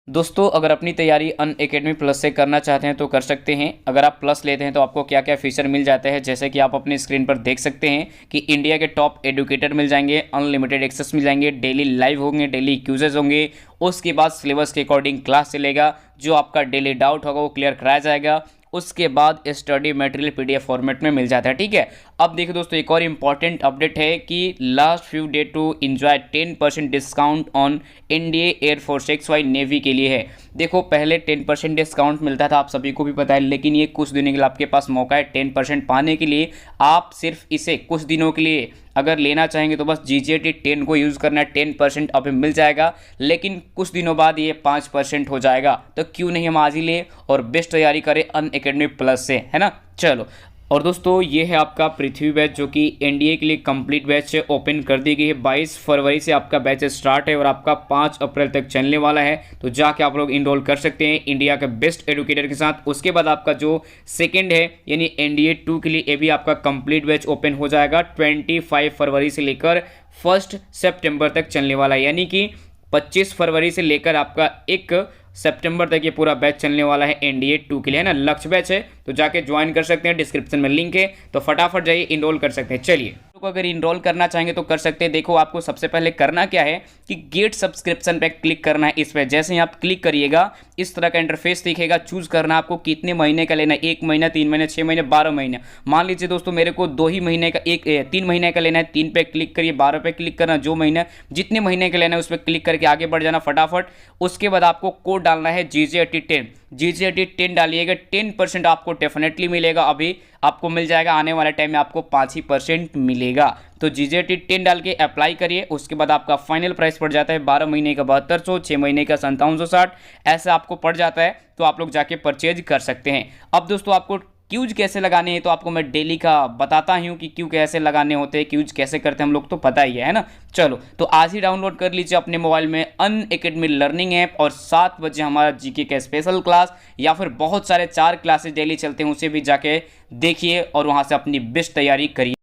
दोस्तों अगर अपनी तैयारी अनअकैडमी प्लस से करना चाहते हैं तो कर सकते हैं। अगर आप प्लस लेते हैं तो आपको क्या क्या फीचर मिल जाते हैं, जैसे कि आप अपनी स्क्रीन पर देख सकते हैं कि इंडिया के टॉप एडुकेटर मिल जाएंगे, अनलिमिटेड एक्सेस मिल जाएंगे, डेली लाइव होंगे, डेली क्यूजेज होंगे, उसके बाद सिलेबस के अकॉर्डिंग क्लास चलेगा, जो आपका डेली डाउट होगा वो क्लियर कराया जाएगा, उसके बाद स्टडी मटेरियल पीडीएफ फॉर्मेट में मिल जाता है। ठीक है, अब देखिए दोस्तों एक और इम्पॉर्टेंट अपडेट है कि last few day to enjoy 10% discount on India air force XY navy के लिए है। देखो पहले 10% डिस्काउंट मिलता था, आप सभी को भी पता है, लेकिन ये कुछ दिनों के लिए आपके पास मौका है 10% पाने के लिए। आप सिर्फ इसे कुछ दिनों के लिए अगर लेना चाहेंगे तो बस GJT 10 को यूज़ करना है, 10% अभी मिल जाएगा, लेकिन कुछ दिनों बाद ये 5% हो जाएगा। तो क्यों नहीं हम आज ही ले और बेस्ट तैयारी करें अनअकैडमी प्लस से, है ना। चलो, और दोस्तों ये है आपका पृथ्वी बैच जो कि एनडीए के लिए कंप्लीट बैच ओपन कर दी गई है। 22 फरवरी से आपका बैच स्टार्ट है और आपका 5 अप्रैल तक चलने वाला है। तो जाके आप लोग इनरोल कर सकते हैं इंडिया के बेस्ट एडुकेटर के साथ। उसके बाद आपका जो सेकंड है यानी NDA 2 के लिए ये भी आपका कंप्लीट बैच ओपन हो जाएगा 25 फरवरी से लेकर 1 सितंबर तक चलने वाला है, यानी कि 25 फरवरी से लेकर आपका 1 सितंबर तक ये पूरा बैच चलने वाला है NDA 2 के लिए, है ना। लक्ष्य बैच है तो जाके ज्वाइन कर सकते हैं, डिस्क्रिप्शन में लिंक है, तो फटाफट जाइए इनरोल कर सकते हैं। चलिए, तो अगर इनरोल करना चाहेंगे तो कर सकते हैं। देखो आपको सबसे पहले करना क्या है कि गेट सब्सक्रिप्शन पे क्लिक करना है। इस पर जैसे ही आप क्लिक करिएगा इस तरह का इंटरफेस दिखेगा। चूज करना आपको कितने महीने का लेना है, 1 महीना, 3 महीने, 6 महीने, 12 महीने। मान लीजिए दोस्तों मेरे को 2 ही महीने का 3 महीने का लेना है, 3 पे क्लिक करिए, 12 पे क्लिक करना, जो महीना जितने महीने का लेना है उस पर क्लिक करके आगे बढ़ जाना फटाफट। उसके बाद आपको कोड डालना है GJT 10 डालिएगा, 10% आपको डेफिनेटली मिलेगा। अभी आपको मिल जाएगा, आने वाले टाइम में आपको 5% मिलेगा। तो GJT 10 डाल के अप्लाई करिए। उसके बाद आपका फाइनल प्राइस पड़ जाता है 12 महीने का 7200, 6 महीने का 5760, ऐसा आपको पड़ जाता है। तो आप लोग जाके परचेज कर सकते हैं। अब दोस्तों आपको क्यूज कैसे लगाने हैं तो आपको मैं डेली का बताता हूँ कि क्यू कैसे लगाने होते हैं, क्यूज कैसे करते हैं हम लोग तो पता ही है ना। चलो, तो आज ही डाउनलोड कर लीजिए अपने मोबाइल में अनअकैडमी लर्निंग ऐप, और 7 बजे हमारा जीके का स्पेशल क्लास या फिर बहुत सारे 4 क्लासेस डेली चलते हैं, उसे भी जाके देखिए और वहाँ से अपनी बेस्ट तैयारी करिए।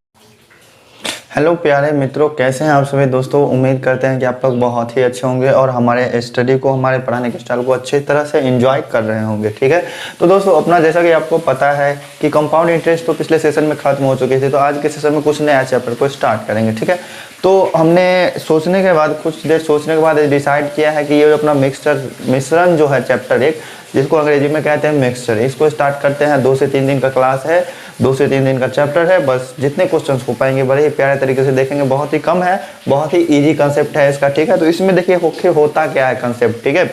हेलो प्यारे मित्रों, कैसे हैं आप सभी दोस्तों। उम्मीद करते हैं कि आप लोग बहुत ही अच्छे होंगे और हमारे स्टडी को, हमारे पढ़ाने के स्टाइल को अच्छी तरह से एंजॉय कर रहे होंगे। ठीक है, तो दोस्तों अपना जैसा कि आपको पता है कि कंपाउंड इंटरेस्ट तो पिछले सेशन में खत्म हो चुकी थी, तो आज के सेशन में कुछ नया चैप्टर को स्टार्ट करेंगे। ठीक है, तो हमने सोचने के बाद, कुछ देर सोचने के बाद डिसाइड किया है कि ये अपना मिश्रण जो है चैप्टर 1, जिसको अंग्रेजी में कहते हैं मिक्सचर, इसको स्टार्ट करते हैं। 2 से 3 दिन का क्लास है, 2 से 3 दिन का चैप्टर है। बस जितने क्वेश्चंस हो पाएंगे बड़े ही प्यारे तरीके से देखेंगे। बहुत ही कम है, बहुत ही इजी कंसेप्ट है इसका। ठीक है, तो इसमें देखिए होता क्या है कंसेप्ट। ठीक है,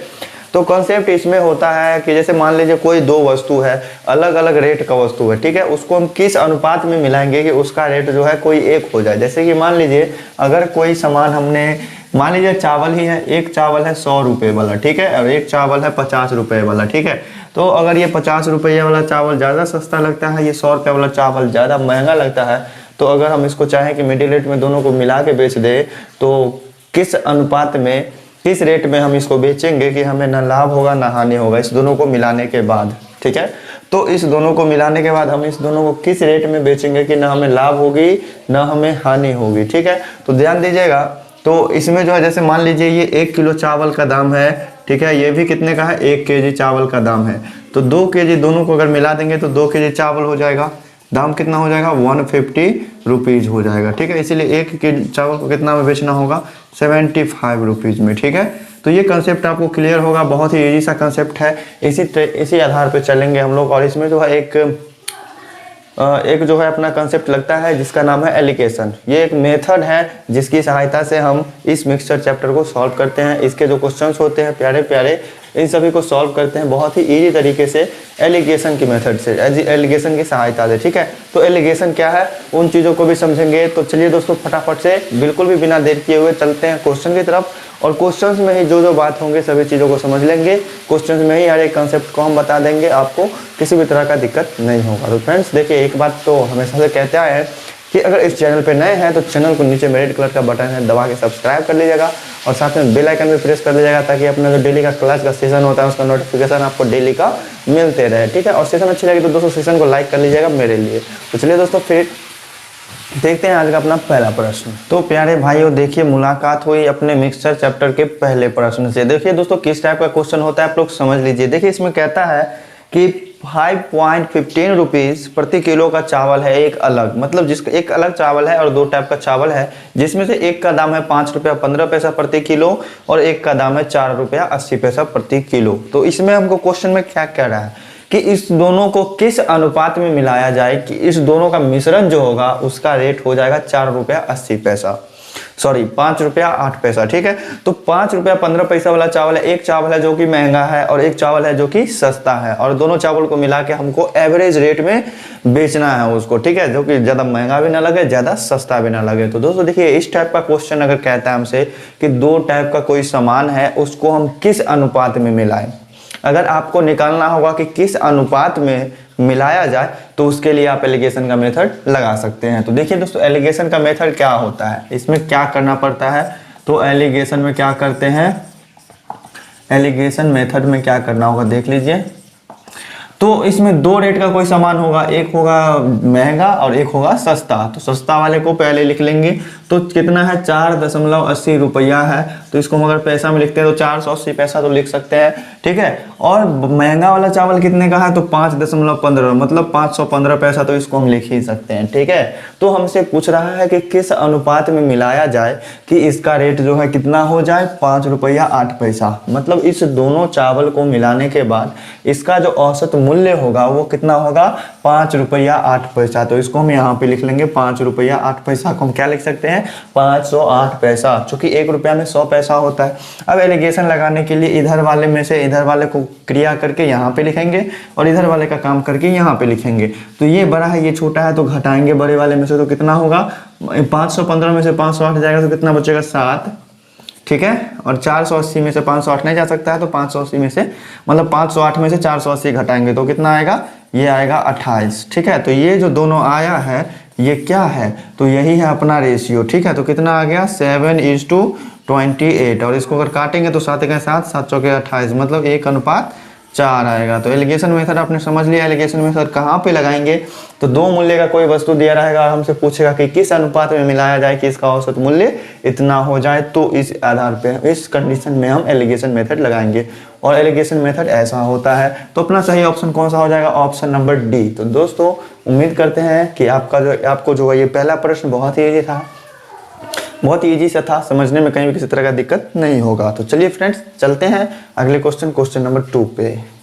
तो कंसेप्ट इसमें होता है कि जैसे मान लीजिए कोई 2 वस्तु है, अलग अलग रेट का वस्तु है। ठीक है, उसको हम किस अनुपात में मिलाएंगे कि उसका रेट जो है कोई एक हो जाए। जैसे कि मान लीजिए अगर कोई सामान हमने, मान लीजिए चावल ही है, एक चावल है 100 रुपये वाला, ठीक है, और एक चावल है 50 रुपये वाला। ठीक है, तो अगर ये 50 रुपये वाला चावल ज़्यादा सस्ता लगता है, ये 100 रुपये वाला चावल ज़्यादा महंगा लगता है, तो अगर हम इसको चाहें कि मिडिल रेट में दोनों को मिला के बेच दे, तो किस अनुपात में, किस रेट में हम इसको बेचेंगे कि हमें ना लाभ होगा ना हानि होगा इस दोनों को मिलाने के बाद। ठीक है, तो इस दोनों को मिलाने के बाद हम इस दोनों को किस रेट में बेचेंगे कि ना हमें लाभ होगी ना हमें हानि होगी। ठीक है, तो ध्यान दीजिएगा। तो इसमें जो है, जैसे मान लीजिए ये 1 किलो चावल का दाम है, ठीक है, ये भी कितने का है, 1 केजी चावल का दाम है। तो 2 केजी दोनों को अगर मिला देंगे तो 2 केजी चावल हो जाएगा, दाम कितना हो जाएगा, 150 रुपीज़ हो जाएगा। ठीक है, इसीलिए 1 केजी चावल को कितना में बेचना होगा, 75 रुपीज़ में। ठीक है, तो ये कंसेप्ट आपको क्लियर होगा, बहुत ही इजी सा कंसेप्ट है। इसी आधार पर चलेंगे हम लोग। और इसमें जो है एक जो है अपना कंसेप्ट लगता है जिसका नाम है एलिगेशन। ये एक मेथड है जिसकी सहायता से हम इस मिक्सचर चैप्टर को सॉल्व करते हैं। इसके जो क्वेश्चंस होते हैं प्यारे प्यारे, इन सभी को सॉल्व करते हैं बहुत ही इजी तरीके से एलिगेशन की मेथड से, एलिगेशन की सहायता से। ठीक है, तो एलिगेशन क्या है उन चीज़ों को भी समझेंगे। तो चलिए दोस्तों फटाफट से बिल्कुल भी बिना देर किए हुए चलते हैं क्वेश्चन की तरफ, और क्वेश्चंस में ही जो बात होंगे सभी चीज़ों को समझ लेंगे। क्वेश्चंस में ही हर एक कंसेप्ट को हम बता देंगे, आपको किसी भी तरह का दिक्कत नहीं होगा। तो फ्रेंड्स देखिए, एक बात तो हमेशा से कहते आए हैं कि अगर इस चैनल पे नए हैं तो चैनल को नीचे में रेड कलर का बटन है, दबा के सब्सक्राइब कर लीजिएगा, और साथ में बेल आइकन भी प्रेस कर लीजिएगा ताकि अपना जो डेली का क्लास का सेशन होता है उसका नोटिफिकेशन आपको डेली का मिलते रहे। ठीक है, और सेशन अच्छी लगे तो दोस्तों सेशन को लाइक कर लीजिएगा मेरे लिए। तो चलिए दोस्तों फिर देखते हैं आज का अपना पहला प्रश्न। तो प्यारे भाइयों देखिए, मुलाकात हुई अपने मिक्सचर चैप्टर के पहले प्रश्न से। देखिए दोस्तों किस टाइप का क्वेश्चन होता है आप लोग समझ लीजिए। देखिए इसमें कहता है कि 5.15 रुपीज़ प्रति किलो का चावल है एक अलग, मतलब जिसका एक अलग चावल है और दो टाइप का चावल है, जिसमें से एक का दाम है 5 रुपया 15 पैसा प्रति किलो और एक का दाम है 4 रुपया 80 पैसा प्रति किलो। तो इसमें हमको क्वेश्चन में क्या कह रहा है कि इस दोनों को किस अनुपात में मिलाया जाए कि इस दोनों का मिश्रण जो होगा उसका रेट हो जाएगा 4 रुपया 80 पैसा, सॉरी 5 रुपया 8 पैसा। ठीक है, तो 5 रुपया 15 पैसा वाला चावल है, एक चावल है जो कि महंगा है और एक चावल है जो कि सस्ता है, और दोनों चावल को मिला के हमको एवरेज रेट में बेचना है उसको। ठीक है, जो कि ज़्यादा महंगा भी ना लगे ज़्यादा सस्ता भी ना लगे। तो दोस्तों देखिए इस टाइप का क्वेश्चन अगर कहता है हमसे कि दो टाइप का कोई सामान है उसको हम किस अनुपात में मिलाएं, अगर आपको निकालना होगा कि किस अनुपात में मिलाया जाए तो उसके लिए आप एलिगेशन का मेथड लगा सकते हैं। तो देखिए दोस्तों एलिगेशन का मेथड क्या होता है, इसमें क्या करना पड़ता है। तो एलिगेशन में क्या करते हैं, एलिगेशन मेथड में क्या करना होगा देख लीजिए। तो इसमें दो रेट का कोई सामान होगा, एक होगा महंगा और एक होगा सस्ता। तो सस्ता वाले को पहले लिख लेंगे, तो कितना है 4.80 रुपया है, तो इसको हम अगर पैसा में लिखते हैं तो 480 पैसा तो लिख सकते हैं। ठीक है, और महंगा वाला चावल कितने का है तो 5.15 मतलब 515 पैसा, तो इसको हम लिख ही सकते हैं। ठीक है, तो हमसे पूछ रहा है कि किस अनुपात में मिलाया जाए कि इसका रेट जो है कितना हो जाए 5 रुपया 8 पैसा, मतलब इस दोनों चावल को मिलाने के बाद इसका जो औसत मूल्य होगा वो कितना होगा 5 रुपया 8 पैसा। तो इसको हम यहाँ पे लिख लेंगे 5 रुपया 8 पैसा को हम क्या लिख सकते हैं 508 पैसा, चूंकि 1 रुपया में 100 पैसा होता है। अब एलिगेशन लगाने के लिए इधर वाले में से इधर वाले को क्रिया करके यहाँ पे लिखेंगे और इधर वाले का काम करके यहाँ पे लिखेंगे। तो ये बड़ा है ये छोटा है तो घटाएंगे बड़े वाले में से, तो कितना होगा 515 में से 508 जाएगा तो कितना बचेगा 7। ठीक है, और 480 में से 508 नहीं जा सकता है तो 580 में से मतलब 508 में से 480 घटाएंगे तो कितना आएगा, ये आएगा 28। ठीक है, तो ये जो दोनों आया है ये क्या है तो यही है अपना रेशियो। ठीक है, तो कितना आ गया 7:28, और इसको अगर काटेंगे तो 7 के साथ 7 चौके 28 मतलब 1:4 आएगा। तो एलिगेशन मेथड आपने समझ लिया। एलिगेशन मेथड कहाँ पे लगाएंगे, तो दो मूल्य का कोई वस्तु दिया रहेगा और हमसे पूछेगा कि किस अनुपात में मिलाया जाए कि इसका औसत मूल्य इतना हो जाए, तो इस आधार पे इस कंडीशन में हम एलिगेशन मेथड लगाएंगे और एलिगेशन मेथड ऐसा होता है। तो अपना सही ऑप्शन कौन सा हो जाएगा, ऑप्शन नंबर डी। तो दोस्तों उम्मीद करते हैं कि आपको जो है ये पहला प्रश्न बहुत ही ईजी था, बहुत ईजी सा था, समझने में कहीं भी किसी तरह का दिक्कत नहीं होगा। तो चलिए फ्रेंड्स चलते हैं अगले क्वेश्चन नंबर 2 पे।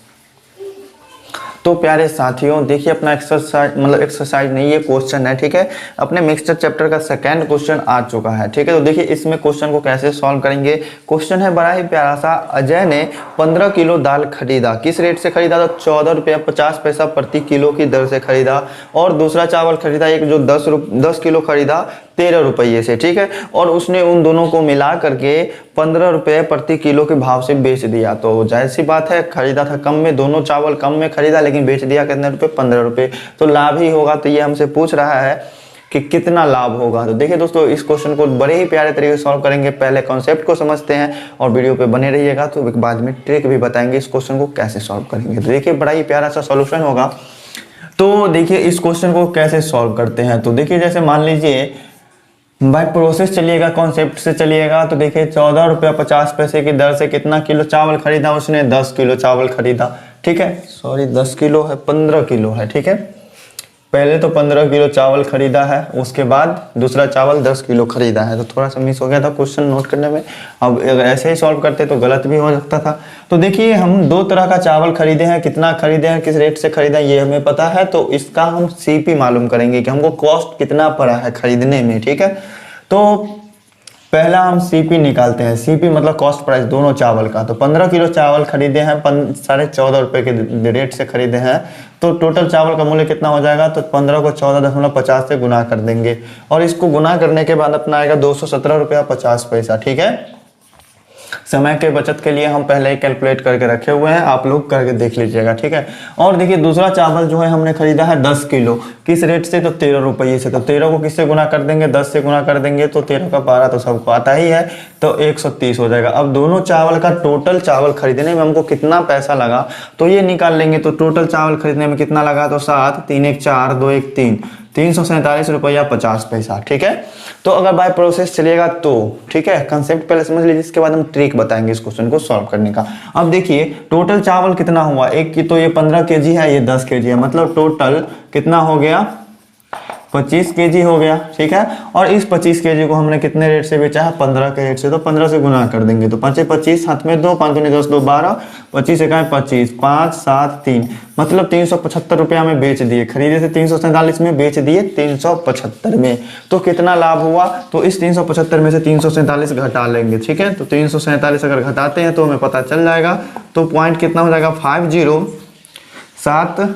तो प्यारे साथियों देखिए अपना एक्सरसाइज नहीं ये क्वेश्चन है। ठीक है, अपने मिक्सचर चैप्टर का सेकंड क्वेश्चन आ चुका है। ठीक है, तो देखिए इसमें क्वेश्चन को कैसे सॉल्व करेंगे। क्वेश्चन है बड़ा ही प्यारा सा। अजय ने 15 किलो दाल खरीदा, किस रेट से खरीदा तो 14 रुपया 50 पैसा प्रति किलो की दर से खरीदा, और दूसरा चावल खरीदा एक जो 10 किलो खरीदा 13 रुपये से। ठीक है, और उसने उन दोनों को मिला करके 15 रुपये प्रति किलो के भाव से बेच दिया। तो जाहिर सी बात है खरीदा था कम में, दोनों चावल कम में खरीदा लेकिन बेच दिया कितने रुपए 15 रुपये, तो लाभ ही होगा। तो ये हमसे पूछ रहा है कि कितना लाभ होगा। तो देखिए दोस्तों इस क्वेश्चन को बड़े ही प्यारे तरीके से सॉल्व करेंगे। पहले कॉन्सेप्ट को समझते हैं और वीडियो पे बने रहिएगा, तो बाद में ट्रिक भी बताएंगे इस क्वेश्चन को कैसे सॉल्व करेंगे। तो देखिए बड़ा ही प्यारा सा सॉल्यूशन होगा। तो देखिए इस क्वेश्चन को कैसे सॉल्व करते हैं। तो देखिए जैसे मान लीजिए बाय प्रोसेस चलिएगा, कॉन्सेप्ट से चलिएगा। तो देखिए 14 रुपया 50 पैसे की दर से कितना किलो चावल खरीदा उसने, 10 किलो चावल खरीदा। ठीक है, सॉरी 10 किलो है 15 किलो है। ठीक है, पहले तो 15 किलो चावल खरीदा है, उसके बाद दूसरा चावल 10 किलो खरीदा है। तो थोड़ा सा मिस हो गया था क्वेश्चन नोट करने में, अब अगर ऐसे ही सॉल्व करते तो गलत भी हो सकता था। तो देखिए हम दो तरह का चावल खरीदे हैं, कितना खरीदे हैं किस रेट से खरीदा ये हमें पता है, तो इसका हम सीपी मालूम करेंगे कि हमको कॉस्ट कितना पड़ा है खरीदने में। ठीक है, तो पहला हम सीपी निकालते हैं। सीपी मतलब कॉस्ट प्राइस दोनों चावल का। तो 15 किलो चावल खरीदे हैं 14.5 रुपये के रेट से खरीदे हैं, तो टोटल चावल का मूल्य कितना हो जाएगा तो 15 को 14.50 से गुना कर देंगे, और इसको गुना करने के बाद अपना आएगा 217 रुपया 50 पैसा। ठीक है, समय के बचत के लिए हम पहले ही कैलकुलेट करके रखे हुए हैं, आप लोग करके देख लीजिएगा। ठीक है, और देखिए दूसरा चावल जो है हमने खरीदा है 10 किलो, किस रेट से तो 13 रुपये से। तो 13 को किससे गुना कर देंगे 10 से गुना कर देंगे, तो 13 का 12 तो सबको आता ही है, तो 130 हो जाएगा। अब दोनों चावल का टोटल चावल खरीदने में हमको कितना पैसा लगा तो ये निकाल लेंगे। तो टोटल चावल खरीदने में कितना लगा तो 7, 3 1 4, 2 1 3, ₹347.50, ठीक है। तो अगर बाय प्रोसेस चलेगा तो ठीक है, कंसेप्ट पहले समझ लीजिए, इसके बाद हम ट्रिक बताएंगे इस क्वेश्चन को सॉल्व करने का। अब देखिए टोटल चावल कितना हुआ, एक की तो ये 15 kg है, ये 10 kg है, मतलब टोटल कितना हो गया 25 kg हो गया, ठीक है। और इस 25 kg को हमने कितने रेट से बेचा है, 15 के रेट से, तो 15 से गुना कर देंगे तो 5 25 हाथ में 2, 5 10 2 12, 25 इकाई 25, 5 7 3, मतलब 375 रुपया में बेच दिए। खरीदे थे 347 में, बेच दिए 375 में। तो कितना लाभ हुआ, तो इस 375 में से 347 घटा लेंगे, ठीक है। तो 347 अगर घटाते हैं तो हमें पता चल जाएगा, तो पॉइंट कितना हो जाएगा 50,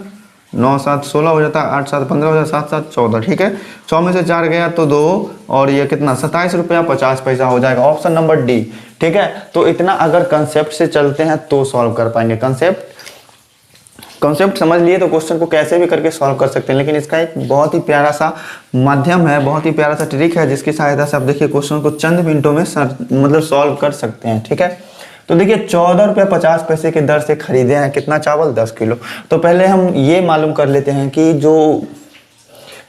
9 7 16 हो जाता है, 8 7 15 हो जाता है, 7 7 14, ठीक है। 100 में से 4 गया तो 2, और ये कितना ₹27.50 हो जाएगा, ऑप्शन नंबर डी, ठीक है। तो इतना अगर कंसेप्ट से चलते हैं तो सॉल्व कर पाएंगे। कंसेप्ट समझ लिए तो क्वेश्चन को कैसे भी करके सॉल्व कर सकते हैं, लेकिन इसका एक बहुत ही प्यारा सा माध्यम है, बहुत ही प्यारा सा ट्रिक है, जिसकी सहायता से आप देखिए क्वेश्चन को चंद मिनटों में मतलब सॉल्व कर सकते हैं, ठीक है। तो देखिए ₹14.50 की दर से खरीदे हैं कितना चावल, 10 किलो। तो पहले हम ये मालूम कर लेते हैं कि जो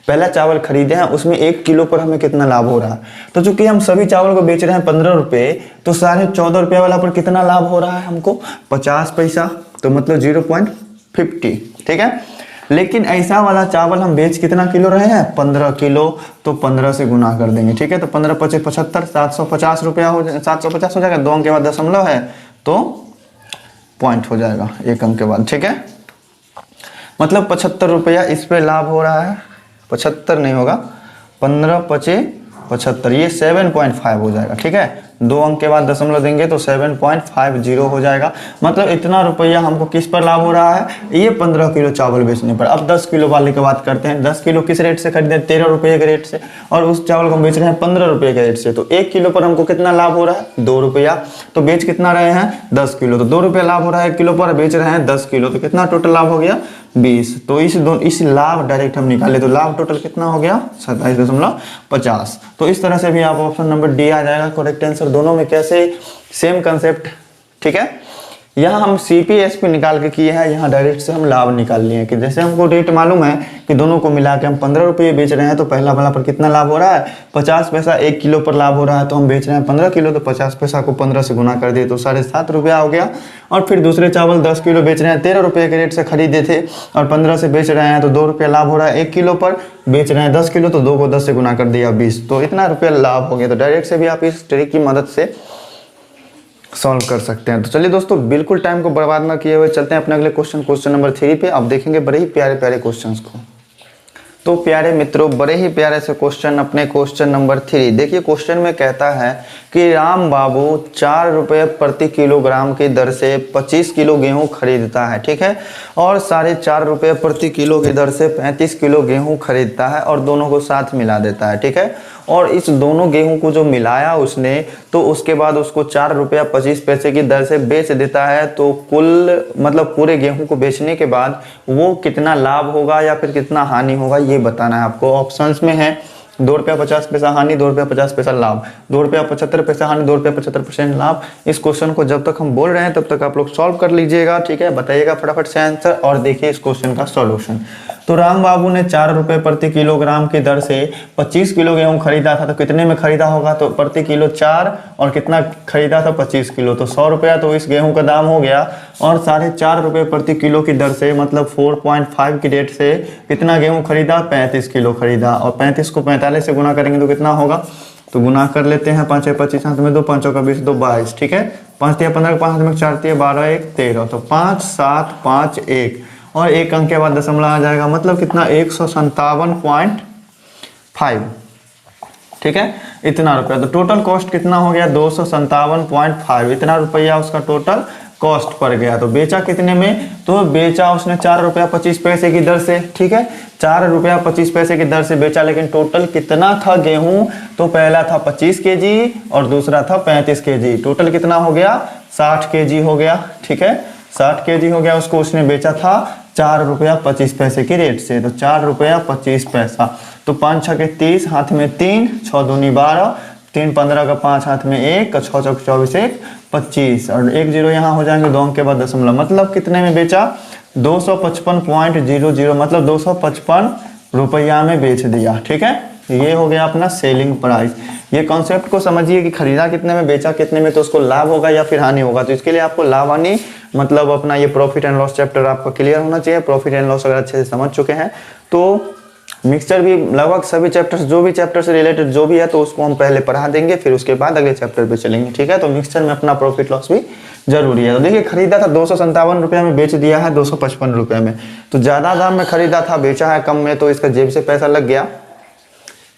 पहला चावल खरीदे हैं उसमें 1 किलो पर हमें कितना लाभ हो रहा है। तो चूंकि हम सभी चावल को बेच रहे हैं 15 रुपये, तो ₹14.5 वाला पर कितना लाभ हो रहा है हमको, 50 पैसा, तो मतलब 0.50, ठीक है। लेकिन ऐसा वाला चावल हम बेच कितना किलो रहे हैं, 15 किलो, तो 15 से गुना कर देंगे, ठीक है। तो 15 × 5 = 75, 750 रुपया हो, 750 हो जाएगा, 2 अंक के बाद दशमलव है तो पॉइंट हो जाएगा 1 अंक के बाद, ठीक है। मतलब 75 रुपया इस पे लाभ हो रहा है, 75 नहीं होगा, 15 × 5 = 75, ये 7.5 हो जाएगा, ठीक है। 2 अंक के बाद दशमलव देंगे तो 7.50 हो जाएगा। मतलब इतना रुपया हमको किस पर लाभ हो रहा है, ये 15 किलो चावल बेचने पर। अब 10 किलो वाले की बात करते हैं। 10 किलो किस रेट से खरीदे, 13 रुपये के रेट से, और उस चावल को हम बेच रहे हैं 15 रुपये के रेट से। तो 1 किलो पर हमको कितना लाभ हो रहा है, 2 रुपया। तो बेच कितना रहे हैं, 10 किलो, तो 2 रुपया लाभ हो रहा है 1 किलो पर, बेच रहे हैं 10 किलो, तो कितना टोटल लाभ हो गया, 20। तो इस लाभ डायरेक्ट हम निकाले तो लाभ टोटल कितना हो गया, 27.50। तो इस तरह से भी आप ऑप्शन नंबर डी आ जाएगा करेक्ट आंसर। दोनों में कैसे, सेम कंसेप्ट, ठीक है। यहाँ हम CPSP निकाल के किए हैं, यहाँ डायरेक्ट से हम लाभ निकाल लिए कि जैसे हमको रेट मालूम है कि दोनों को मिला के हम 15 रुपये बेच रहे हैं, तो पहला वाला पर कितना लाभ हो रहा है, 50 पैसा 1 किलो पर लाभ हो रहा है। तो हम बेच रहे हैं 15 किलो, तो 50 पैसा को 15 से गुना कर दिए तो 7.5 रुपया हो गया। और फिर दूसरे चावल 10 किलो बेच रहे हैं, 13 रुपये के रेट से खरीदे थे और 15 से बेच रहे हैं, तो 2 रुपया लाभ हो रहा है 1 किलो पर, बेच रहे हैं 10 किलो, तो 2 को 10 से गुना कर दिया 20, तो इतना रुपया लाभ हो गया। तो डायरेक्ट से भी आप इस ट्रिक की मदद से सॉल्व कर सकते हैं। तो चलिए दोस्तों, बिल्कुल टाइम को बर्बाद ना किए हुए चलते हैं अपने अगले क्वेश्चन नंबर 3 पे। आप देखेंगे बड़े ही प्यारे प्यारे क्वेश्चंस को। तो प्यारे मित्रों, बड़े ही प्यारे से क्वेश्चन, अपने क्वेश्चन नंबर 3 देखिए। क्वेश्चन में कहता है कि राम बाबू 4 रुपये प्रति किलोग्राम की दर से 25 किलो गेहूं खरीदता है, ठीक है, और 4.5 रुपये प्रति किलो की दर से 35 किलो गेहूं खरीदता है, और दोनों को साथ मिला देता है, ठीक है। और इस दोनों गेहूं को जो मिलाया उसने, तो उसके बाद उसको 4 रुपया 25 पैसे की दर से बेच देता है। तो कुल मतलब पूरे गेहूं को बेचने के बाद वो कितना लाभ होगा या फिर कितना हानि होगा, ये बताना है आपको। ऑप्शंस में है 2 रुपया 50 पैसा हानि, 2 रुपया 50 पैसा लाभ, 2 रुपया 75 पैसा हानि, 2 रुपया 75% लाभ। इस क्वेश्चन को जब तक हम बोल रहे हैं तब तक आप लोग सॉल्व कर लीजिएगा, ठीक है। बताइएगा फटाफट से आंसर और देखिए इस क्वेश्चन का सॉल्यूशन। तो राम बाबू ने 4 रुपये प्रति किलोग्राम की दर से 25 किलो गेहूं खरीदा था, तो कितने में खरीदा होगा, तो प्रति किलो 4, और कितना खरीदा था 25 किलो, तो 100 रुपया तो इस गेहूं का दाम हो गया। और 4.5 रुपये प्रति किलो की दर से मतलब 4.5 की रेट से कितना गेहूं खरीदा, 35 किलो खरीदा, और 35 को 45 से गुना करेंगे तो कितना होगा, तो गुना कर लेते हैं। 5 25 हाथ में 2, 5 का 20, 2 22, ठीक है। 5 या 15 5 में 4 12 1 13, तो 5 7 5 1, और 1 अंक के बाद दशमलव आ जाएगा, मतलब कितना 157.5, ठीक है। इतना रुपया, तो टोटल कॉस्ट कितना हो गया, 257.5, इतना रुपया उसका टोटल कॉस्ट पड़ गया। तो बेचा कितने में, तो बेचा उसने 4 रुपया 25 पैसे की दर से, ठीक है, 4 रुपया 25 पैसे की दर से बेचा। लेकिन टोटल कितना था गेहूं, तो पहला था 25 kg और दूसरा था 35 kg, टोटल कितना हो गया, 60 kg हो गया, ठीक है, 60 kg हो गया। उसको उसने बेचा था 4 रुपया 25 पैसे की रेट से, तो 4 रुपया 25 पैसा। तो 5 6 के 30, हाथ में 3, 6 दूनी 12, 3 15 का 5 हाथ में 1, 6 चौक 24 1 25, और 1 0 यहाँ हो जाएंगे, 2 अंक के बाद दशमलव, मतलब कितने में बेचा, 255.00, मतलब 255 रुपया में बेच दिया, ठीक है। ये हो गया अपना सेलिंग प्राइस। ये कॉन्सेप्ट को समझिए कि खरीदा कितने में, बेचा कितने में, तो उसको लाभ होगा या फिर हानि होगा। तो इसके लिए आपको लाभ हानि मतलब अपना ये प्रॉफिट एंड लॉस चैप्टर आपका क्लियर होना चाहिए। प्रॉफिट एंड लॉस अगर अच्छे से समझ चुके हैं तो मिक्सचर भी लगभग सभी चैप्टर्स, जो भी चैप्टर से रिलेटेड जो भी है तो उसको हम पहले पढ़ा देंगे, फिर उसके बाद अगले चैप्टर पे चलेंगे, ठीक है। तो मिक्सचर में अपना प्रॉफिट लॉस भी जरूरी है। तो देखिए खरीदा था 257 रुपये में, बेच दिया है 255 रुपये में। तो ज़्यादा दाम में खरीदा था, बेचा है कम में, तो इसका जेब से पैसा लग गया,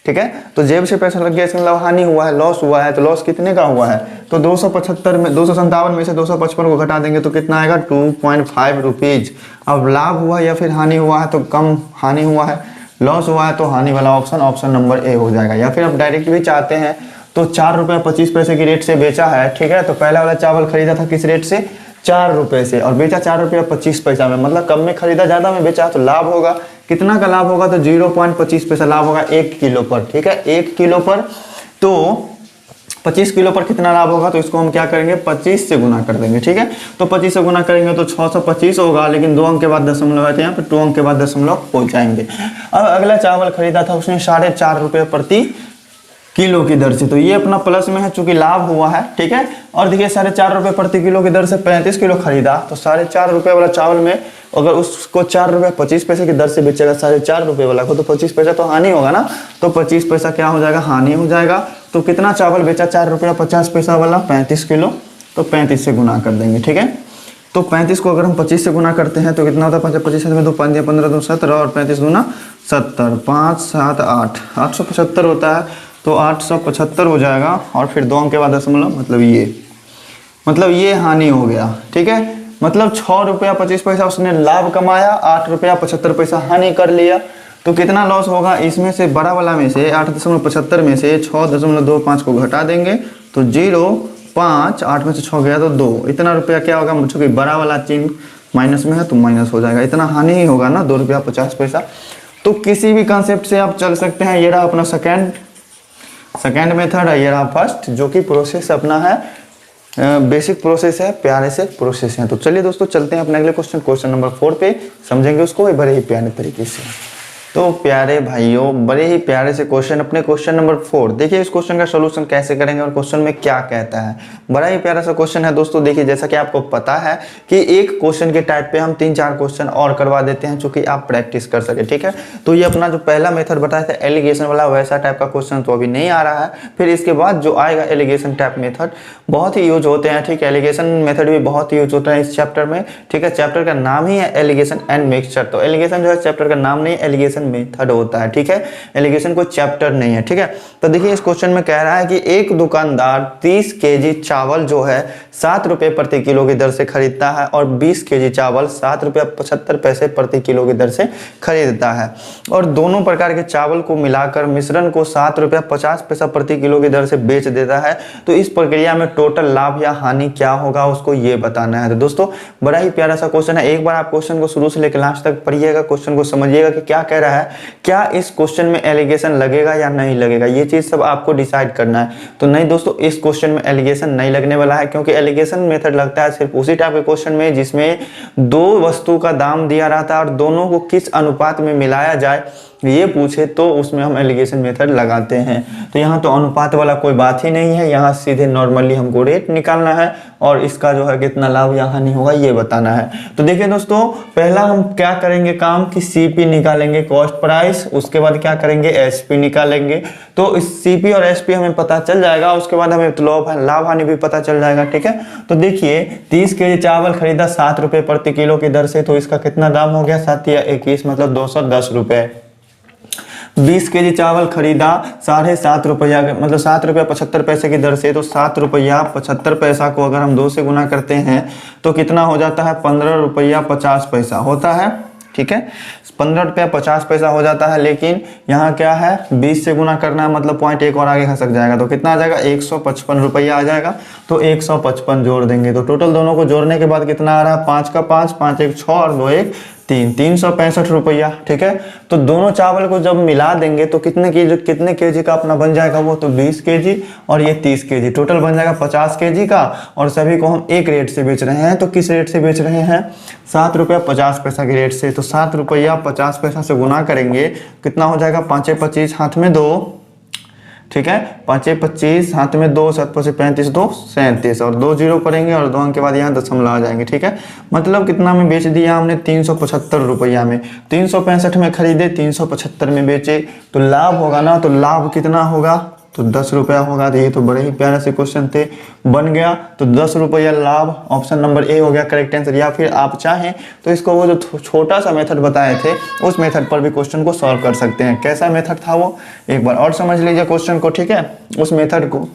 ठीक है। तो जेब से पैसा लग गया, इसका मतलब हानि हुआ है, लॉस हुआ है। तो लॉस कितने का हुआ है, तो 275 में 257 में से 255 को घटा देंगे तो कितना आएगा 2.5 रुपीज़। अब लाभ हुआ या फिर हानि हुआ है, तो कम हानि हुआ है, लॉस हुआ है तो हानि वाला ऑप्शन नंबर ए हो जाएगा। या फिर आप डायरेक्ट भी चाहते हैं तो 4 रुपये 25 पैसे की रेट से बेचा है, ठीक है। तो पहला वाला चावल खरीदा था किस रेट से, 4 रुपये से, और बेचा 4 रुपये 25 पैसा में, मतलब कम में खरीदा ज़्यादा में बेचा, तो लाभ होगा। कितना का लाभ होगा, तो 0.25 पैसा लाभ होगा 1 किलो पर, ठीक है। 1 किलो पर तो 25 किलो पर कितना लाभ होगा, तो इसको हम क्या करेंगे 25 से गुना कर देंगे, ठीक है। तो 25 से गुना करेंगे तो 625 होगा, लेकिन 2 अंक के बाद दशमलव है तो यहाँ पे 2 अंक के बाद दशमलव हो जाएंगे। अब अगला चावल खरीदा था उसने 4.5 रुपये प्रति किलो की दर से, तो ये अपना प्लस में है चूंकि लाभ हुआ है, ठीक है। और देखिए 4.5 रुपये प्रति किलो की दर से 35 किलो खरीदा, तो 4.5 रुपये वाला चावल में अगर उसको 4 रुपये 25 पैसे की दर से बेचेगा 4.5 रुपये वाला को, तो 25 पैसा तो हानि होगा ना, तो 25 पैसा क्या हो जाएगा, हानि हो जाएगा। तो कितना चावल बेचा 4 रुपया 50 पैसा वाला, 35 किलो, तो 35 से गुना कर देंगे, ठीक है। तो 35 को अगर हम 25 से गुना करते हैं तो कितना होता है, 25 में 2 5 15 2 17 और 35 गुना 70, 5 7 8 875 होता है, तो 875 हो जाएगा। और फिर 2 अंक के बाद दशमलव, मतलब ये हानि हो गया, ठीक है। मतलब 6 रुपया 25 पैसा उसने लाभ कमाया, 8 रुपया 75 पैसा हानि कर लिया। तो कितना लॉस होगा, इसमें से बड़ा वाला में से 8.75 में से 6.25 को घटा देंगे तो 0.5, 8 में से 6 गया तो 2, इतना रुपया क्या होगा, चूंकि बड़ा वाला चिन्ह माइनस में है तो माइनस हो जाएगा, इतना हानि ही होगा ना, 2 रुपया 50 पैसा। तो किसी भी कंसेप्ट से आप चल सकते हैं। ये रहा अपना सेकेंड मेथड है, ये रहा फर्स्ट, जो कि प्रोसेस अपना है बेसिक प्रोसेस है, प्यारे से प्रोसेस है। तो चलिए दोस्तों चलते हैं अपने अगले क्वेश्चन नंबर 4 पे, समझेंगे उसको बड़े ही प्यारे तरीके से। तो प्यारे भाइयों बड़े ही प्यारे से क्वेश्चन, अपने क्वेश्चन नंबर 4 देखिए इस क्वेश्चन का सॉल्यूशन कैसे करेंगे और क्वेश्चन में क्या कहता है। बड़ा ही प्यारा सा क्वेश्चन है दोस्तों। देखिए जैसा कि आपको पता है कि एक क्वेश्चन के टाइप पे हम 3-4 क्वेश्चन और करवा देते हैं चूंकि आप प्रैक्टिस कर सके, ठीक है। तो ये अपना जो पहला मेथड बताया था एलिगेशन वाला, वैसा टाइप का क्वेश्चन तो अभी नहीं आ रहा है। फिर इसके बाद जो आएगा एलिगेशन टाइप मेथड, बहुत ही यूज होते हैं, ठीक है। एलिगेशन मेथड भी बहुत ही यूज होता है इस चैप्टर में, ठीक है। चैप्टर का नाम ही है एलिगेशन एंड मिक्सचर। तो एलिगेशन जो है चैप्टर का नाम नहीं, एलिगेशन मेथड होता है, ठीक है। एलिगेशन कोई चैप्टर नहीं है, ठीक है। तो देखिए इस क्वेश्चन में कह रहा है कि एक दुकानदार 30 केजी चावल जो है 7 रुपये प्रति किलो की दर से खरीदता है और 20 केजी चावल 7 रुपया 75 पैसे प्रति किलो की दर से खरीदता है, और दोनों प्रकार के चावल को मिलाकर मिश्रण को 7 रुपया 50 पैसा प्रति किलो की दर से बेच देता है। तो इस प्रक्रिया में टोटल लाभ या हानि क्या होगा उसको ये बताना है। तो दोस्तों बड़ा ही प्यारा सा क्वेश्चन है, एक बार आप क्वेश्चन को शुरू से लेकर लास्ट तक पढ़िएगा, क्वेश्चन को समझिएगा कि क्या कह रहा है, क्या इस क्वेश्चन में एलिगेशन लगेगा या नहीं लगेगा, ये चीज सब आपको डिसाइड करना है। तो नहीं दोस्तों इस क्वेश्चन में एलिगेशन नहीं लगने वाला है, क्योंकि एलिगेशन मेथड लगता है सिर्फ उसी टाइप के क्वेश्चन में जिसमें 2 वस्तु का दाम दिया रहता है और दोनों को किस अनुपात में मिलाया जाए ये पूछे तो उसमें हम एलिगेशन मेथड लगाते हैं। तो यहाँ तो अनुपात वाला कोई बात ही नहीं है, यहाँ सीधे नॉर्मली हमको रेट निकालना है और इसका जो है कितना लाभ या हानि होगा ये बताना है। तो देखिए दोस्तों पहला हम क्या करेंगे काम कि सीपी निकालेंगे, कॉस्ट प्राइस, उसके बाद क्या करेंगे एसपी निकालेंगे। तो इस सीपी और एसपी हमें पता चल जाएगा, उसके बाद हमें लाभ हानि भी पता चल जाएगा, ठीक है। तो देखिए 30 केजी चावल खरीदा 7 रुपये प्रति किलो की दर से, तो इसका कितना दाम हो गया 7 या 21 मतलब 210 रुपये। 20 केजी चावल खरीदा 7.5 रुपया मतलब 7 रुपया 75 पैसे की दर से, तो 7 रुपया 75 पैसा को अगर हम 2 से गुना करते हैं तो कितना हो जाता है 15 रुपया 50 पैसा होता है, ठीक है। 15 रुपया 50 पैसा हो जाता है, लेकिन यहाँ क्या है 20 से गुना करना है मतलब पॉइंट एक और आगे खसक जाएगा, तो कितना आ जाएगा 155 रुपया आ जाएगा। तो 155 जोड़ देंगे, तो टोटल दोनों को जोड़ने के बाद कितना आ रहा है 5 का 5, 5 1 6 और 2 1 365 रुपया, ठीक है। तो दोनों चावल को जब मिला देंगे तो कितने केजी का अपना बन जाएगा वो, तो 20 केजी और ये 30 केजी, टोटल बन जाएगा 50 केजी का। और सभी को हम एक रेट से बेच रहे हैं, तो किस रेट से बेच रहे हैं, 7 रुपया 50 पैसा के रेट से। तो 7 रुपया 50 पैसा से गुना करेंगे, कितना हो जाएगा, 5 25 हाथ में 2, ठीक है, 5 25 हाथ में 2, 7 5 35 2 37 और 2 जीरो करेंगे और 2 अंक के बाद यहाँ दशमलव आ जाएंगे, ठीक है। मतलब कितना में बेच दिया हमने, 375 रुपया में। 365 में खरीदे, 375 में बेचे, तो लाभ होगा ना, तो लाभ कितना होगा, तो 10 रुपया होगा। तो ये तो बड़े ही प्यारे से क्वेश्चन थे, बन गया। तो 10 रुपया लाभ, ऑप्शन नंबर ए हो गया करेक्ट आंसर। या फिर आप चाहें तो इसको वो जो छोटा सा मेथड बताए थे उस मेथड पर भी क्वेश्चन को सॉल्व कर सकते हैं। कैसा मेथड था वो, एक बार और समझ लीजिए क्वेश्चन को, ठीक है, उस मेथड को।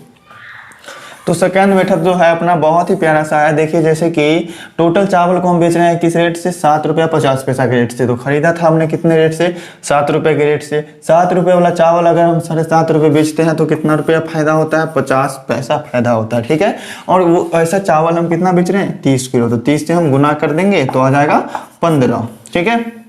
तो सेकंड मेथड जो है अपना बहुत ही प्यारा सा है। देखिए जैसे कि टोटल चावल को हम बेच रहे हैं किस रेट से, 7 रुपया 50 पैसा के रेट से। तो खरीदा था हमने कितने रेट से, 7 रुपये के रेट से। 7 रुपये वाला चावल अगर हम 7.5 रुपये बेचते हैं तो कितना रुपया फायदा होता है, 50 पैसा फायदा होता है, ठीक है। और वो ऐसा चावल हम कितना बेच रहे हैं, 30 किलो। तो 30 से हम गुना कर देंगे तो आ जाएगा 15, ठीक है।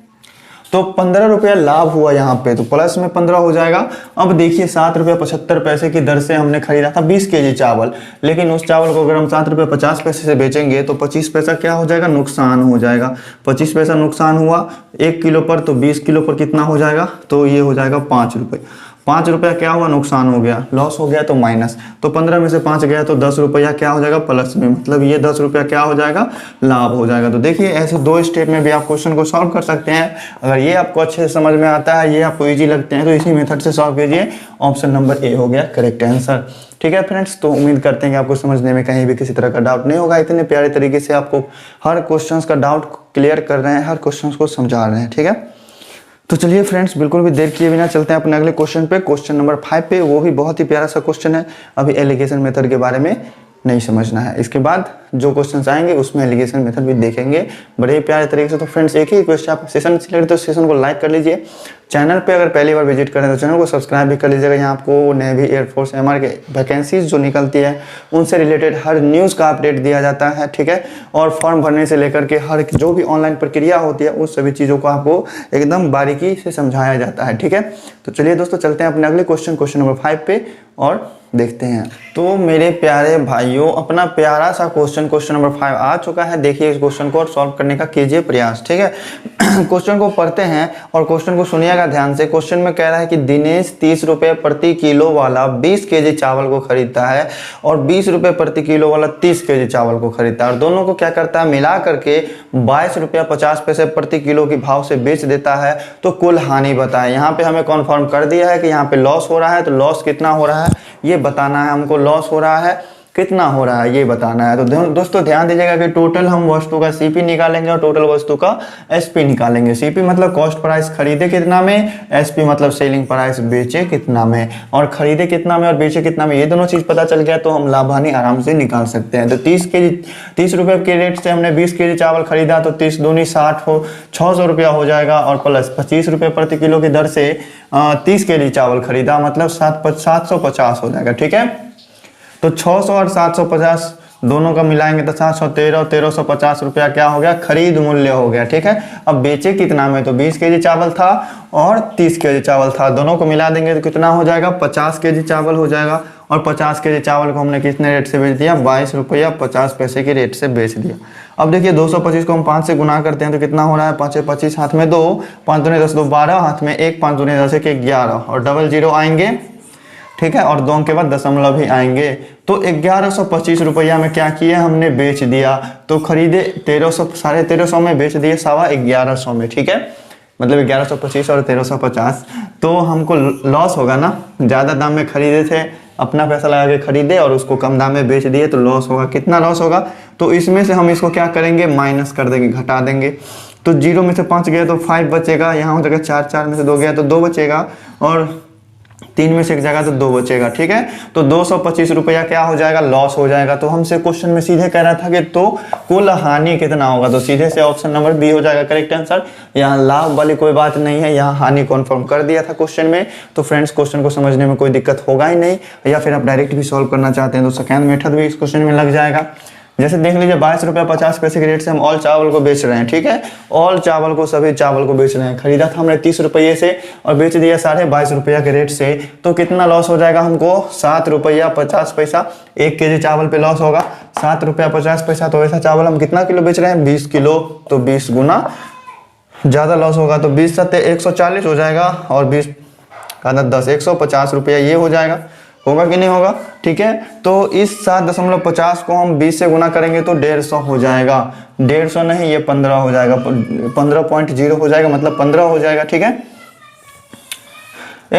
तो 15 रुपया लाभ हुआ यहाँ पे, तो प्लस में 15 हो जाएगा। अब देखिए 7 रुपया 75 पैसे की दर से हमने खरीदा था 20 केजी चावल, लेकिन उस चावल को अगर हम 7 रुपया 50 पैसे से बेचेंगे तो 25 पैसा क्या हो जाएगा, नुकसान हो जाएगा। 25 पैसा नुकसान हुआ 1 किलो पर, तो 20 किलो पर कितना हो जाएगा, तो ये हो जाएगा 5 रुपये। 5 रुपया क्या हुआ, नुकसान हो गया, लॉस हो गया तो माइनस। तो 15 में से 5 गया तो 10 रुपया क्या हो जाएगा, प्लस में। मतलब ये 10 रुपया क्या हो जाएगा, लाभ हो जाएगा। तो देखिए ऐसे 2 स्टेप में भी आप क्वेश्चन को सॉल्व कर सकते हैं। अगर ये आपको अच्छे से समझ में आता है, ये आपको ईजी लगते हैं, तो इसी मेथड से सॉल्व कीजिए। ऑप्शन नंबर ए हो गया करेक्ट आंसर, ठीक है फ्रेंड्स। तो उम्मीद करते हैं कि आपको समझने में कहीं भी किसी तरह का डाउट नहीं होगा। इतने प्यारे तरीके से आपको हर क्वेश्चन का डाउट क्लियर कर रहे हैं, हर क्वेश्चन को समझा रहे हैं, ठीक है। तो चलिए फ्रेंड्स, बिल्कुल भी देर किए बिना चलते हैं अपने अगले क्वेश्चन पे, क्वेश्चन नंबर 5 पे। वो भी बहुत ही प्यारा सा क्वेश्चन है। अभी एलिगेशन मेथड के बारे में नहीं समझना है, इसके बाद जो क्वेश्चंस आएंगे उसमें एलिगेशन मेथड भी देखेंगे बड़े ही प्यारे तरीके से। तो फ्रेंड्स एक ही रिक्वेस्ट है, आप सेशन सिलेक्ट तो सेशन को लाइक कर लीजिए। चैनल पे अगर पहली बार विजिट करें तो चैनल को सब्सक्राइब भी कर लीजिएगा। यहाँ आपको नेवी, एयरफोर्स, एमआर के वैकेंसीज जो निकलती है उनसे रिलेटेड हर न्यूज़ का अपडेट दिया जाता है, ठीक है। और फॉर्म भरने से लेकर के हर जो भी ऑनलाइन प्रक्रिया होती है उस सभी चीज़ों को आपको एकदम बारीकी से समझाया जाता है, ठीक है। तो चलिए दोस्तों चलते हैं अपने अगले क्वेश्चन नंबर 5 पे और देखते हैं। तो मेरे प्यारे भाइयों, अपना प्यारा सा क्वेश्चन नंबर 5 आ चुका है। देखिए इस क्वेश्चन को और सॉल्व करने का कीजिए प्रयास, ठीक है। क्वेश्चन को पढ़ते हैं और क्वेश्चन को सुनिएगा ध्यान से। क्वेश्चन में कह रहा है कि दिनेश 30 रुपये प्रति किलो वाला 20 केजी चावल को खरीदता है और 20 रुपये प्रति किलो वाला 30 केजी चावल को खरीदता है, और दोनों को क्या करता है, मिला करके 22 रुपया 50 पैसे प्रति किलो के भाव से बेच देता है। तो कुल हानि बताए। यहाँ पे हमें कन्फर्म कर दिया है कि यहाँ पे लॉस हो रहा है, तो लॉस कितना हो रहा है ये बताना है हमको। लॉस हो रहा है, कितना हो रहा है ये बताना है। तो दोस्तों ध्यान दीजिएगा कि टोटल हम वस्तु का सीपी निकालेंगे और टोटल वस्तु का एसपी निकालेंगे। सीपी मतलब कॉस्ट प्राइस, खरीदे कितना में, एसपी मतलब सेलिंग प्राइस, बेचे कितना में। और खरीदे कितना में और बेचे कितना में, ये दोनों चीज पता चल गया तो हम लाभ हानि आराम से निकाल सकते हैं। तो 30 रुपये के रेट से हमने 20 केजी चावल खरीदा तो 30 दूनी 60 हो, 600 रुपया हो जाएगा। और प्लस 25 रुपये प्रति किलो की दर से 30 केजी चावल खरीदा, मतलब 750 हो जाएगा, ठीक है। तो 600 और 750 दोनों का मिलाएंगे तो 713 1350 रुपया क्या हो गया, खरीद मूल्य हो गया, ठीक है। अब बेचे कितना में, तो 20 केजी चावल था और 30 केजी चावल था, दोनों को मिला देंगे तो कितना हो जाएगा, 50 केजी चावल हो जाएगा। और 50 केजी चावल को हमने कितने रेट से बेच दिया, 22 रुपया 50 पैसे के रेट से बेच दिया। अब देखिए 225 को हम 5 से गुना करते हैं तो कितना हो रहा है, 5 25 हाथ में 2, 5 दूनी 10 2 12 हाथ में 1, 5 दूनी 10 1 11 और डबल जीरो आएंगे, ठीक है। और 2 के बाद दशमलव भी आएंगे। तो 1125 रुपया में क्या किया हमने, बेच दिया। तो खरीदे 1300, 1350 में बेच दिए 1150 में, ठीक है। मतलब 1125 और 1350। तो हमको लॉस होगा ना, ज़्यादा दाम में खरीदे थे, अपना पैसा लगा के खरीदे और उसको कम दाम में बेच दिए तो लॉस होगा। कितना लॉस होगा, तो इसमें से हम इसको क्या करेंगे, माइनस कर देंगे, घटा देंगे। तो 0 में से 5 गया तो 5 बचेगा, यहाँ हो जाएगा 4, 4 में से 2 गया तो 2 बचेगा, और 3 में से 1 जगह तो 2 बचेगा, ठीक है। तो 225 रुपया क्या हो जाएगा, लॉस हो जाएगा। तो हमसे क्वेश्चन में सीधे कह रहा था कि तो कुल हानि कितना होगा, तो सीधे से ऑप्शन नंबर बी हो जाएगा करेक्ट आंसर। यहाँ लाभ वाली कोई बात नहीं है, यहाँ हानि कन्फर्म कर दिया था क्वेश्चन में। तो फ्रेंड्स क्वेश्चन को समझने में कोई दिक्कत होगा ही नहीं। या फिर आप डायरेक्ट भी सॉल्व करना चाहते हैं तो सेकेंड मेथड भी इस क्वेश्चन में लग जाएगा। जैसे देख लीजिए 22 रुपया 50 पैसे के रेट से हम ऑल चावल को बेच रहे हैं, ठीक है। ऑल चावल को, सभी चावल को बेच रहे हैं। खरीदा था हमने 30 रुपये से और बेच दिया 22.5 रुपया के रेट से, तो कितना लॉस हो जाएगा हमको? 7 रुपया 50 पैसा 1 केजी चावल पे लॉस होगा। 7 रुपया 50 पैसा। तो ऐसा चावल हम कितना किलो बेच रहे हैं? 20 किलो। तो 20 गुना ज़्यादा लॉस होगा, तो 20 सत्ते 140 हो जाएगा और 20 का 10 150 रुपया ये हो जाएगा। होगा कि नहीं होगा? ठीक है। तो इस 7.50 को हम 20 से गुना करेंगे तो 150 हो जाएगा। 150 नहीं, ये 15 हो जाएगा, 15.0 हो जाएगा, मतलब 15 हो जाएगा, ठीक है।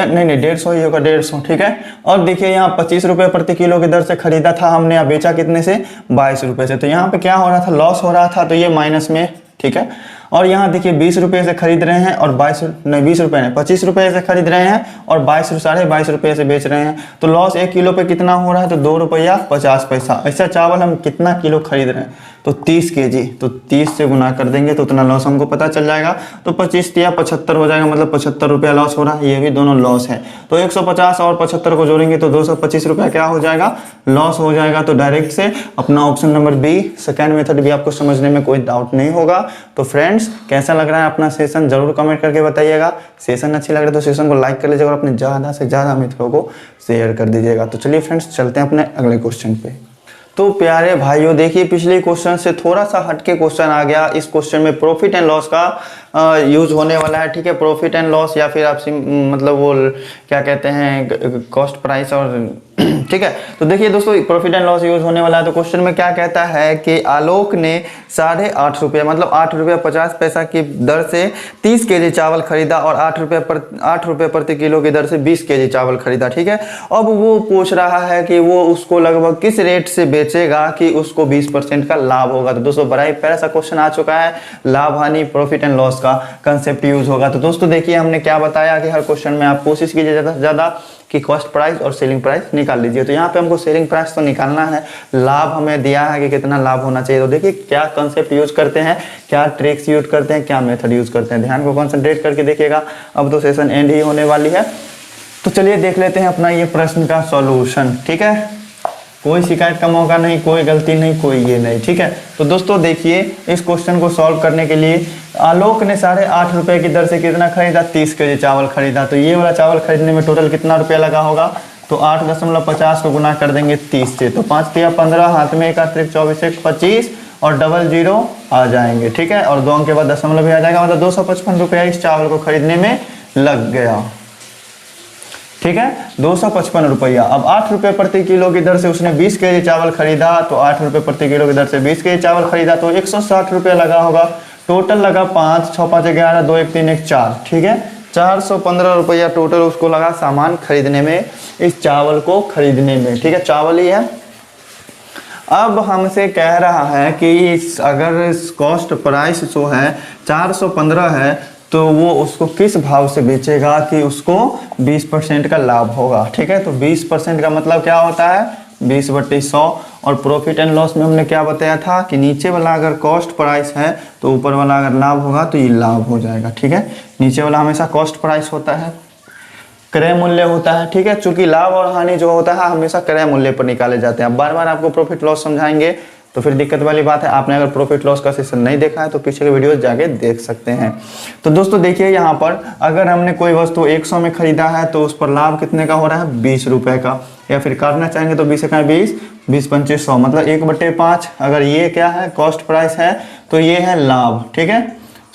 नहीं 150 ही होगा, 150, ठीक है। और देखिए यहाँ 25 रुपये प्रति किलो की दर से खरीदा था हमने, या बेचा कितने से? 22 रुपये से। तो यहाँ पे क्या हो रहा था? लॉस हो रहा था, तो ये माइनस में, ठीक है। और यहाँ देखिए 20 रुपये से खरीद रहे हैं और 20 रुपये नहीं 25 रुपये से खरीद रहे हैं और 22.5 रुपये से बेच रहे हैं। तो लॉस 1 किलो पे कितना हो रहा है? तो 2 रुपया 50 पैसा। ऐसा चावल हम कितना किलो खरीद रहे हैं? तो 30 केजी। तो 30 से गुना कर देंगे तो उतना लॉस हमको पता चल जाएगा। तो 25 या 75 हो जाएगा, मतलब 75 रुपया लॉस हो रहा है। ये भी दोनों लॉस है। तो 150 और 75 को जोड़ेंगे तो 225 रुपया क्या हो जाएगा? लॉस हो जाएगा। तो डायरेक्ट से अपना option number B, second method भी आपको समझने में कोई डाउट नहीं होगा। तो फ्रेंड्स, कैसा लग रहा है अपना सेशन? जरूर कमेंट करके बताइएगा। सेशन अच्छी लग रही है तो सेशन को लाइक कर लीजिएगा और अपने ज़्यादा से ज़्यादा मित्रों को शेयर कर दीजिएगा। तो चलिए फ्रेंड्स, चलते हैं अपने अगले क्वेश्चन पे। तो प्यारे भाइयों, देखिए पिछले क्वेश्चन से थोड़ा सा हटके क्वेश्चन आ गया। इस क्वेश्चन में प्रॉफिट एंड लॉस का यूज होने वाला है, ठीक है। प्रॉफिट एंड लॉस या फिर आप मतलब वो क्या कहते हैं, कॉस्ट प्राइस, और ठीक है। तो देखिए दोस्तों, प्रॉफिट एंड लॉस यूज होने वाला है। तो क्वेश्चन में क्या कहता है कि आलोक ने 8.5 रुपया, मतलब 8 रुपया 50 पैसा की दर से 30 केजी चावल खरीदा और 8 रुपये प्रति किलो की दर से 20 केजी चावल खरीदा, ठीक है। अब वो पूछ रहा है कि वो उसको लगभग किस रेट से बेचेगा कि उसको 20% का लाभ होगा। तो दोस्तों, बड़ा ही प्यारा सा क्वेश्चन आ चुका है। लाभ हानि, प्रॉफिट एंड लॉस का कंसेप्ट यूज होगा। तो दोस्तों देखिए, हमने क्या बताया कि हर क्वेश्चन में आप कोशिश कीजिए ज़्यादा से ज़्यादा कि कॉस्ट प्राइस और सेलिंग प्राइस निकाल लीजिए। तो यहाँ पे हमको सेलिंग प्राइस तो निकालना है, लाभ हमें दिया है कि कितना लाभ होना चाहिए। तो देखिए क्या कंसेप्ट यूज करते हैं, क्या ट्रिक्स यूज करते हैं, क्या मेथड यूज करते हैं, ध्यान को कंसंट्रेट करके देखिएगा। अब तो सेशन एंड ही होने वाली है। तो चलिए देख लेते हैं अपना ये प्रश्न का सॉल्यूशन, ठीक है। कोई शिकायत का मौका नहीं, कोई गलती नहीं, कोई ये नहीं, ठीक है। तो दोस्तों देखिए, इस क्वेश्चन को सॉल्व करने के लिए आलोक ने 8.5 रुपये की दर से कितना खरीदा? 30 केजी चावल खरीदा। तो ये वाला चावल खरीदने में टोटल कितना रुपया लगा होगा? तो 8.50 को गुना कर देंगे 30 से। तो 5 या 15, हाथ में 1 अतिरिक्त 24 1 25 और डबल 0 आ जाएंगे, ठीक है। और 2 अंक के बाद दशमलव भी आ जाएगा, मतलब 255 रुपया इस चावल को खरीदने में लग गया, ठीक है। 255 रुपया। अब 8 रुपये प्रति किलो की दर से उसने 20 केजी चावल खरीदा। तो 8 रुपये प्रति किलो की दर से 20 केजी चावल खरीदा तो 160 रुपया लगा होगा। टोटल लगा 5, 6 5 11 2 1 3 1 4, ठीक है। 415 रुपया टोटल उसको लगा सामान खरीदने में, इस चावल को खरीदने में, ठीक है। चावल ही है। अब हमसे कह रहा है कि अगर कॉस्ट प्राइस जो है 415 है तो वो उसको किस भाव से बेचेगा कि उसको 20% का लाभ होगा, ठीक है। तो 20% का मतलब क्या होता है? 20/100। और प्रॉफिट एंड लॉस में हमने क्या बताया था कि नीचे वाला अगर कॉस्ट प्राइस है तो ऊपर वाला अगर लाभ होगा तो ये लाभ हो जाएगा, ठीक है। नीचे वाला हमेशा कॉस्ट प्राइस होता है, क्रय मूल्य होता है, ठीक है। चूंकि लाभ और हानि जो होता है हमेशा क्रय मूल्य पर निकाले जाते हैं। बार बार आपको प्रॉफिट लॉस समझाएंगे तो फिर दिक्कत वाली बात है। आपने अगर प्रॉफिट लॉस का सेशन नहीं देखा है तो पीछे के वीडियो जाके देख सकते हैं। तो दोस्तों देखिए, यहाँ पर अगर हमने कोई वस्तु 100 में खरीदा है तो उस पर लाभ कितने का हो रहा है? 20 रुपये का। या फिर काटना चाहेंगे तो 20 का 20, 20 25 100, मतलब 1/5। अगर ये क्या है? कॉस्ट प्राइस है, तो ये है लाभ, ठीक है।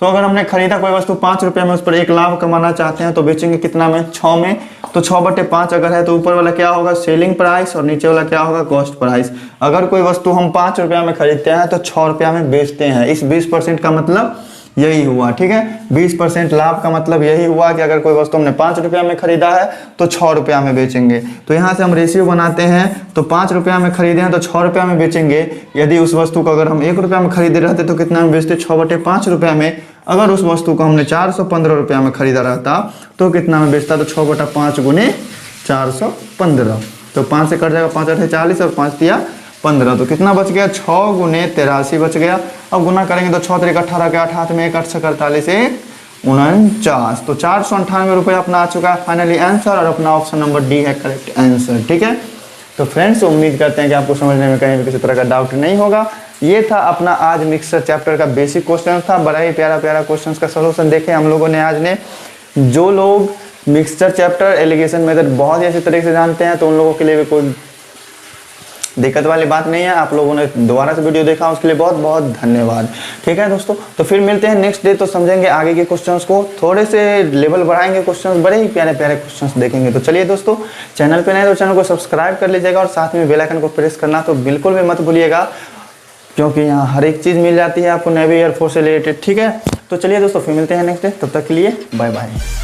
तो अगर हमने खरीदा कोई वस्तु 5 रुपये में, उस पर 1 लाभ कमाना चाहते हैं तो बेचेंगे कितना में? 6 में। तो 6/5 अगर है तो ऊपर वाला क्या होगा? सेलिंग प्राइस, और नीचे वाला क्या होगा? Cost price. अगर कोई वस्तु हम 5 रुपया में खरीदते हैं तो 6 रुपया में बेचते हैं। इस 20% का मतलब यही हुआ, ठीक है। 20% लाभ का मतलब यही हुआ कि अगर कोई वस्तु हमने 5 रुपया में खरीदा है तो 6 रुपया में बेचेंगे। तो यहाँ से हम रेशियो बनाते हैं, तो 5 रुपया में खरीदे हैं तो 6 रुपया में बेचेंगे। यदि उस वस्तु को अगर हम 1 रुपया में खरीदे रहते तो कितना में बेचते? 6/5 रुपया में। अगर उस वस्तु को हमने 415 रुपया में खरीदा रहता तो कितना में बेचता? तो 6/5 गुने 415। तो 5 से कट जाएगा, 5 8 40 और 5 तिया 15। तो कितना बच गया? 6 गुने 83 बच गया। अब गुना करेंगे तो 6 3 18 के 8 हाथ में 1 8 6 48 49। तो 498 रुपये अपना आ चुका है फाइनली आंसर, और अपना ऑप्शन नंबर डी है करेक्ट आंसर, ठीक है। तो तो फ्रेंड्स उम्मीद करते हैं कि आपको समझने में कहीं भी किसी तरह का डाउट नहीं होगा। ये था अपना आज मिक्सचर चैप्टर का बेसिक क्वेश्चन था, बड़ा ही प्यारा प्यारा क्वेश्चन का सोल्यूशन देखे हम लोगों ने आज ने। जो लोग मिक्सचर चैप्टर एलिगेशन मेथड बहुत ही अच्छे तरीके से जानते हैं तो उन लोगों के लिए भी कोई दिक्कत वाली बात नहीं है। आप लोगों ने दोबारा से वीडियो देखा उसके लिए बहुत बहुत धन्यवाद। ठीक है दोस्तों, तो फिर मिलते हैं नेक्स्ट डे, तो समझेंगे आगे के क्वेश्चंस को, थोड़े से लेवल बढ़ाएंगे, क्वेश्चंस बड़े ही प्यारे प्यारे क्वेश्चंस देखेंगे। तो चलिए दोस्तों, चैनल पे नए तो चैनल को सब्सक्राइब कर लीजिएगा और साथ में बेल आइकन को प्रेस करना तो बिल्कुल भी मत भूलिएगा, क्योंकि यहाँ हर एक चीज़ मिल जाती है आपको नेवी एयरफोर्स से रिलेटेड। ठीक है, तो चलिए दोस्तों फिर मिलते हैं नेक्स्ट डे, तब तक के लिए बाय बाय।